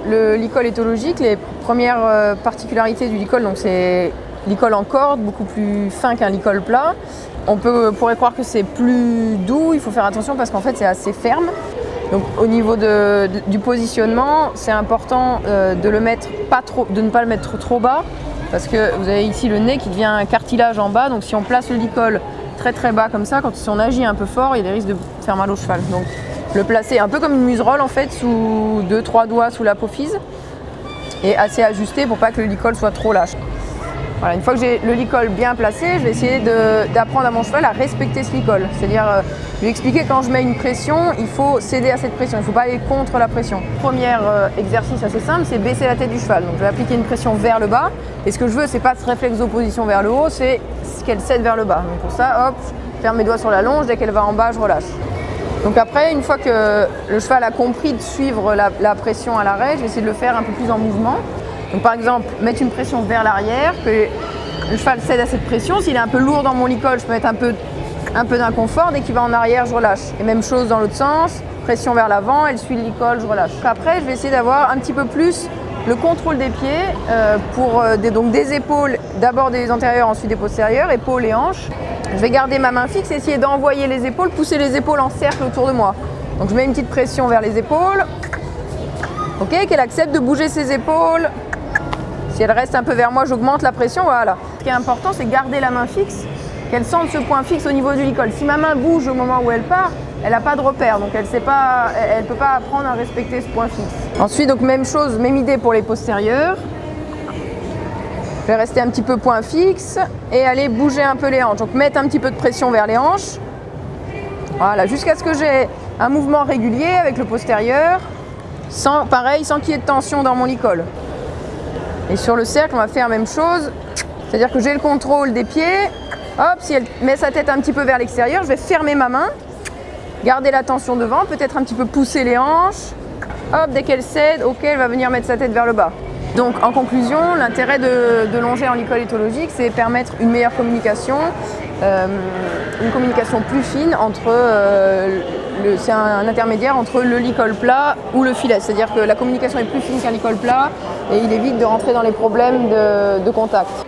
le licol éthologique, les premières particularités du licol, donc c'est licol en corde, beaucoup plus fin qu'un licol plat. On pourrait croire que c'est plus doux, il faut faire attention parce qu'en fait c'est assez ferme. Donc au niveau du positionnement, c'est important de ne pas le mettre trop bas, parce que vous avez ici le nez qui devient un cartilage en bas, donc si on place le licol très très bas comme ça, si on agit un peu fort, il risque de faire mal au cheval. Donc le placer un peu comme une muserolle en fait, sous 2-3 doigts sous l'apophyse, et assez ajusté pour pas que le licol soit trop lâche. Voilà, une fois que j'ai le licol bien placé, je vais essayer d'apprendre à mon cheval à respecter ce licol. C'est-à-dire lui expliquer que quand je mets une pression, il faut céder à cette pression, il ne faut pas aller contre la pression. Premier exercice assez simple, c'est baisser la tête du cheval. Donc je vais appliquer une pression vers le bas, et ce que je veux, c'est pas ce réflexe d'opposition vers le haut, c'est qu'elle cède vers le bas. Donc pour ça, hop, je ferme mes doigts sur la longe, dès qu'elle va en bas, je relâche. Donc après, une fois que le cheval a compris de suivre la pression à l'arrêt, je vais essayer de le faire un peu plus en mouvement. Donc par exemple, mettre une pression vers l'arrière, que le cheval cède à cette pression. S'il est un peu lourd dans mon licol, je peux mettre un peu d'inconfort. Dès qu'il va en arrière, je relâche. Et même chose dans l'autre sens, pression vers l'avant, elle suit le licol, je relâche. Après, je vais essayer d'avoir un petit peu plus le contrôle des pieds pour des épaules, d'abord des antérieurs, ensuite des postérieurs, épaules et hanches. Je vais garder ma main fixe et essayer d'envoyer les épaules, pousser les épaules en cercle autour de moi. Donc je mets une petite pression vers les épaules. Ok, qu'elle accepte de bouger ses épaules. Si elle reste un peu vers moi, j'augmente la pression, voilà. Ce qui est important, c'est garder la main fixe, qu'elle sente ce point fixe au niveau du licol. Si ma main bouge au moment où elle part, elle n'a pas de repère, donc elle ne peut pas apprendre à respecter ce point fixe. Ensuite, donc même chose, même idée pour les postérieurs. Je vais rester un petit peu point fixe et aller bouger un peu les hanches. Donc mettre un petit peu de pression vers les hanches. Voilà, jusqu'à ce que j'ai un mouvement régulier avec le postérieur, sans qu'il y ait de tension dans mon licol. Et sur le cercle, on va faire la même chose, c'est-à-dire que j'ai le contrôle des pieds. Hop, si elle met sa tête un petit peu vers l'extérieur, je vais fermer ma main, garder la tension devant, peut-être un petit peu pousser les hanches. Hop, dès qu'elle cède, ok, elle va venir mettre sa tête vers le bas. Donc en conclusion, l'intérêt de longer en licol éthologique, c'est permettre une meilleure communication, une communication plus fine entre c'est un intermédiaire entre le licol plat ou le filet. C'est-à-dire que la communication est plus fine qu'un licol plat et il évite de rentrer dans les problèmes de contact.